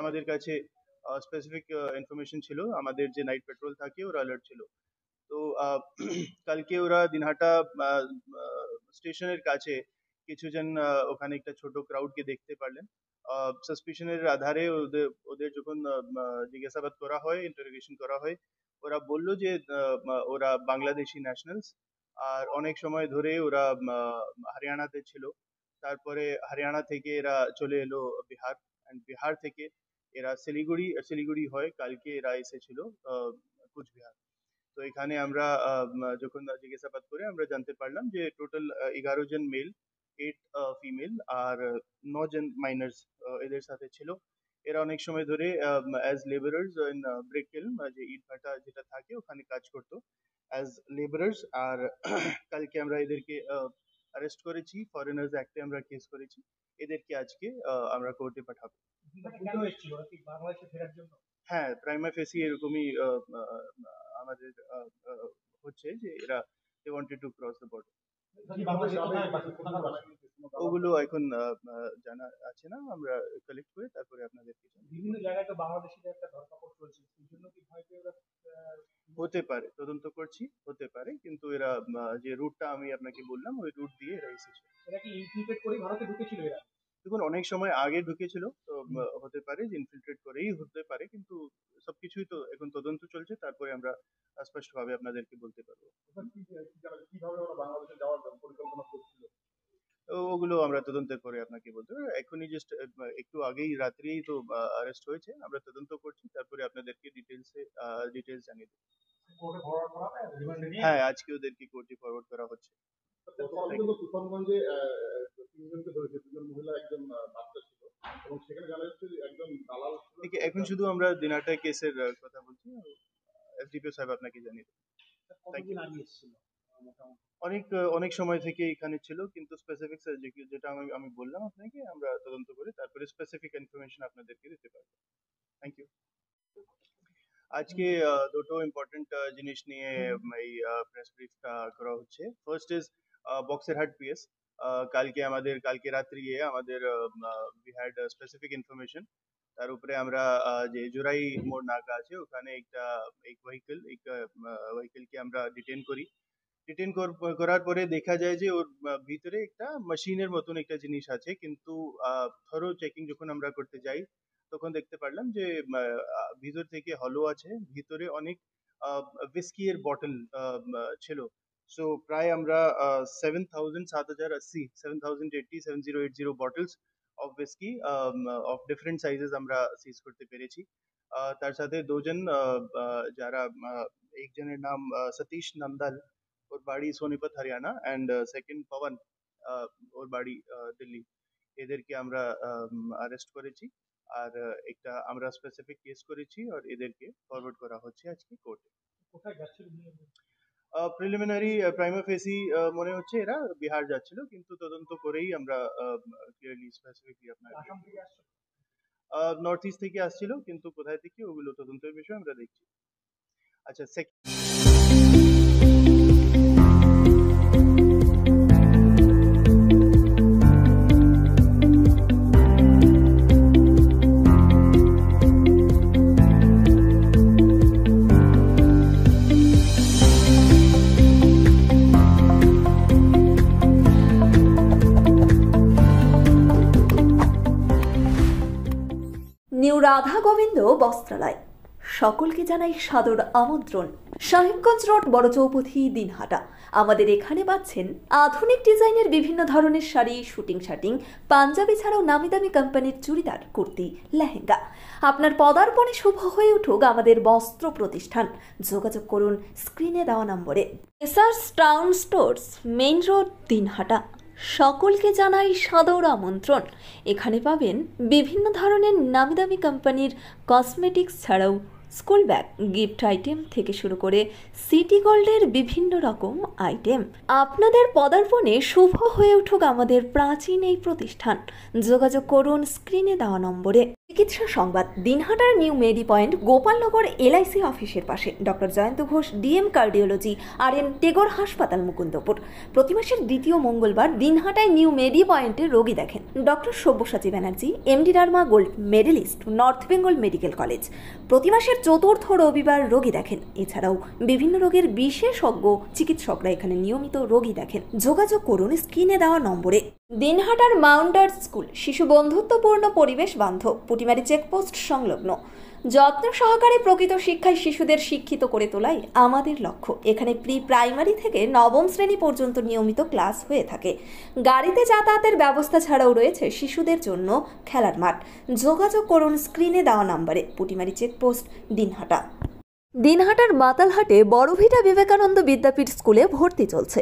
আমাদের কাছে specific information ছিল, আমাদের যে নাইট পেট্রোল থাকে ওরা অ্যালার্ট ছিল। তো কালকে ওরা দিনহাটা স্টেশনের কাছে কিছুজন ওখানে একটা ছোট ক্রাউডকে দেখতে পারলেন। সাসপিশনের আধারে ওদের ওদের যখন জিজ্ঞাসাবাদ করা হয়, ইন্টারোগেশন করা হয়, ওরা বলল যে ওরা বাংলাদেশি ন্যাশনালস, আর অনেক সময় ধরে ওরা হরিয়ানাতে ছিল। তারপরে হরিয়ানা থেকে এরা চলে এলো বিহার, অ্যান্ড বিহার থেকে এরা শিলিগুড়ি হয় কালকে এরা এসেছিল কুচবিহার। তো এখানে আমরা যখন জিজ্ঞাসাবাদ করে আমরা জানতে পারলাম যে টোটাল 11 জন মেল, 8 ফিমেল, আর 9 জন মাইনার্স এদের সাথে ছিল। এরা অনেক সময় ধরে অ্যাজ লেবারার্স ইন ব্রিক কিল্ন, যে ইট ভাটা যেটা থাকে ওখানে কাজ করতো অ্যাজ লেবারার্স। আর কালকে আমরা এদেরকে অ্যারেস্ট করেছি, ফরেনার্স অ্যাক্টে আমরা কেস করেছি। এদেরকে আজকে আমরা কোর্টে পাঠাবো। হ্যাঁ, প্রাইমা ফেসি এরকমই আমাদের হচ্ছে যে এরা they wanted to cross the border. ওগুলো এখন জানা আছে না, আমরা কালেক্ট করে তারপরে আপনাদেরকে বিভিন্ন জায়গায় তো বাংলাদেশিদের একটা ধরপাকড় চলছে, সেই জন্য কি ভয় পেয়ে হতে পারে, তদন্ত করছি, হতে পারে, কিন্তু এরা যে রুটটা আমি আপনাকে বললাম ওই রুট দিয়ে এরা এসেছে। এরা কি ইনফিল্ট্রেট করে ভারতে ঢুকেছিল? এরা দেখুন অনেক সময় আগে ঢুকেছিল, তো হতে পারে যে ইনফিল্ট্রেট করেই হতে পারে, কিন্তু সবকিছুই তো এখন তদন্ত চলছে, তারপরে আমরা স্পষ্টভাবে আপনাদেরকে বলতে পারবো। কিভাবে ওরা বাংলাদেশে যাওয়ার পরিকল্পনা করছিল ওগুলো আমরা তদন্ত করে আপনাকে বলতে পারবো। এখনই জাস্ট একটু আগেই রাত্রেই তো অ্যারেস্ট হয়েছে, আমরা তদন্ত করছি, তারপরে আপনাদেরকে ডিটেলস জানিয়ে দেবো। হ্যাঁ, আজকে ওদেরকে কোর্টে ফরওয়ার্ড করা হচ্ছে। তুফানগঞ্জে তিনজনকে ধরেছে, দুজন মহিলা একজন বাচ্চা ছিল, এবং সেখানে জানা যাচ্ছে একজন দালাল। এখন শুধু আমরা দিনাটা কেসের কথা বলছি, এসডিপিও সাহেব আপনাকে জানিয়ে দেবো। অনেক সময় থেকে এখানে ছিল, কিন্তু স্পেসিফিক্স যেটা আমি বললাম আপনাকে, আমরা তদন্ত করে তারপরে স্পেসিফিক ইনফরমেশন আপনাদেরকে দিতে পারবো। Thank you. আজকে দুটো ইম্পর্টেন্ট জিনিস নিয়ে এই প্রেস ব্রিফটা করা হচ্ছে। First is Boxirhat PS. কালকে রাত্রিয়ে আমাদের উই হ্যাড স্পেসিফিক ইনফরমেশন, তার উপরে আমরা যে জোরাই মোড় নাকা আছে ওখানে এক ভেহিকলকে আমরা ডিটেন করার পরে দেখা যায় যে ওর ভিতরে একটা মেশিনের মতন একটা জিনিস আছে, কিন্তু থরো চেকিং যখন আমরা করতে যাই তখন দেখতে পারলাম যে ভিতর থেকে হলো আছে, ভিতরে অনেক উইস্কি এর বটল ছিল। সো প্রায় আমরা 7080 bottles of whiskey of different sizes আমরা সিজ করতে পেরেছি। তার সাথে দুজন যারা, একজনের নাম সতীশ নন্দাল, ওর বাড়ি সোনিপত হরিয়ানা, অ্যান্ড সেকেন্ড পবন, ওর বাড়ি দিল্লি। এদেরকে আমরা অ্যারেস্ট করেছি, আর একটা আমরা স্পেসিফিক কেস করেছি, আর এদেরকে ফরওয়ার্ড করা হচ্ছে আজকে কোর্টে। কোথায় যাচ্ছিল? প্রিলিমিনারি প্রাইমা ফেসি মনে হচ্ছে এরা বিহার যাচ্ছিল, কিন্তু তদন্ত করেই আমরা ক্লিয়ারলি স্পেসিফিকলি আপনার নর্থ ইস্ট থেকে আসছিল, কিন্তু কোথায় থেকে ওগুলো তদন্তের বিষয় আমরা দেখছি। আচ্ছা, নিউ রাধা গোবিন্দ বস্ত্রালয় সকলকে জানাই সাদর আমন্ত্রণ। সাহেবগঞ্জ রোড, বড় চৌপথি, দিনহাটা। আমাদের এখানে পাচ্ছেন আধুনিক ডিজাইনের বিভিন্ন ধরনের শাড়ি, শুটিং শার্টিং, পাঞ্জাবি ছাড়াও নামি দামি কোম্পানির চুড়িদার, কুর্তি, লেহেঙ্গা। আপনার পদার্পণে শুভ হয়ে উঠুক আমাদের বস্ত্র প্রতিষ্ঠান। যোগাযোগ করুন স্ক্রিনে দেওয়া নম্বরে। SRS town stores, main road, Dinhata. সকলকে জানাই সাদর আমন্ত্রণ। এখানে পাবেন বিভিন্ন ধরনের নামি দামি কোম্পানির কসমেটিক্স ছাড়াও স্কুল ব্যাগ, গিফট আইটেম থেকে শুরু করে সিটি গোল্ডের বিভিন্ন রকম আইটেম। আপনাদের পদার্পণে শুভ হয়ে উঠুক আমাদের প্রাচীন এই প্রতিষ্ঠান। যোগাযোগ করুন স্ক্রিনে দেওয়া নম্বরে। চিকিৎসা সংবাদ। দিনহাটার নিউ মেডি পয়েন্ট গোপালনগর এলআইসি অফিসের পাশে doctor Jayanta Ghosh DM cardiology RN Tagore হাসপাতাল মুকুন্দপুর। প্রতি মাসের দ্বিতীয় মঙ্গলবার দিনহাটায় নিউ মেডি পয়েন্টে রোগী দেখেন doctor Sabyasachi Banerjee, MD derma gold medalist, north Bengal medical college. প্রতি মাসের চতুর্থ রবিবার রোগী দেখেন। এছাড়াও বিভিন্ন রোগের বিশেষজ্ঞ চিকিৎসকরা এখানে নিয়মিত রোগী দেখেন। যোগাযোগ করুন স্ক্রিনে দেওয়া নম্বরে। দিনহাটার মাউন্টার্স স্কুল শিশু বন্ধুত্বপূর্ণ পরিবেশ বান্ধব, পুটিমারি চেকপোস্ট সংলগ্ন। যত্ন সহকারে প্রকৃত শিক্ষায় শিশুদের শিক্ষিত করে তোলাই আমাদের লক্ষ্য। এখানে প্রি প্রাইমারি থেকে নবম শ্রেণী পর্যন্ত নিয়মিত ক্লাস হয়ে থাকে। গাড়িতে যাতায়াতের ব্যবস্থা ছাড়াও রয়েছে শিশুদের জন্য খেলার মাঠ। যোগাযোগ করুন স্ক্রিনে দেওয়া নম্বরে। পুটিমারি চেকপোস্ট, দিনহাটা। দিনহাটার মাতালহাটে বড়ভিটা বিবেকানন্দ বিদ্যাপীঠ স্কুলে ভর্তি চলছে।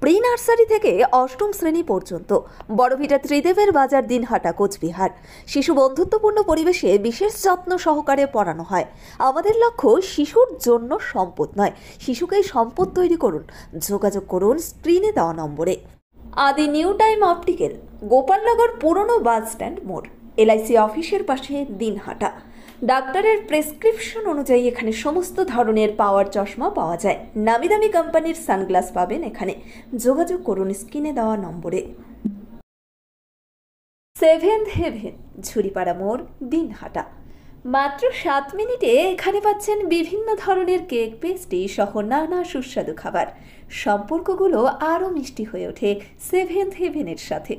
প্রি নার্সারি থেকে অষ্টম শ্রেণী পর্যন্ত। বড়ভিটা ত্রিদেবের বাজার, দিনহাটা, কোচবিহার। শিশু বন্ধুত্বপূর্ণ পরিবেশে বিশেষ যত্ন সহকারে পড়ানো হয়। আমাদের লক্ষ্য শিশুর জন্য সম্পদ নয়, শিশুকেই সম্পদ তৈরি করুন। যোগাযোগ করুন স্ক্রিনে দেওয়া নম্বরে। আদি নিউ টাইম অপটিক্যাল, গোপালনগর পুরনো বাস স্ট্যান্ড মোড়, এলআইসি অফিসের পাশে, দিনহাটা। ডাক্তারের প্রেসক্রিপশন অনুযায়ী এখানে সমস্ত ধরনের পাওয়ার চশমা পাওয়া যায়। নামি দামি কোম্পানির সানগ্লাস পাবেন এখানে। যোগাযোগ করুন স্ক্রিনে দেওয়া নম্বরে। সেভেন্থ হেভেন, ঝুড়িপাড়া মোড়, দিনহাটা। মাত্র 7 মিনিটে এখানে পাচ্ছেন বিভিন্ন ধরনের কেক, পেস্ট্রি সহ নানা সুস্বাদু খাবার। সম্পর্কগুলো আরও মিষ্টি হয়ে ওঠে সেভেন্থ হেভেনের সাথে।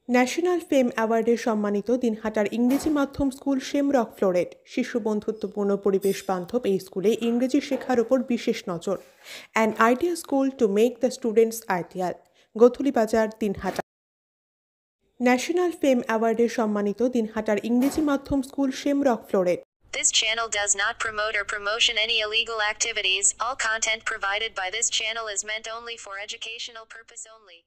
ন্যাশনাল ফেম অ্যাওয়ার্ডে সম্মানিত দিনহাটার ইংরেজি মাধ্যম স্কুল শেমরক ফ্লোরেট। শিশু বন্ধুত্বপূর্ণ পরিবেশ বান্ধব এই স্কুলে ইংরেজি শেখার ওপর বিশেষ নজর। An idea school to make the students ideal, Godhuli বাজার, দিনহাটা। ন্যাশনাল ফেম অ্যাওয়ার্ডে সম্মানিত দিনহাটার ইংরেজি মাধ্যম school Shamrock floret. This channel does not promote or promotion any illegal activities. All content provided by this channel is meant only for educational purpose only.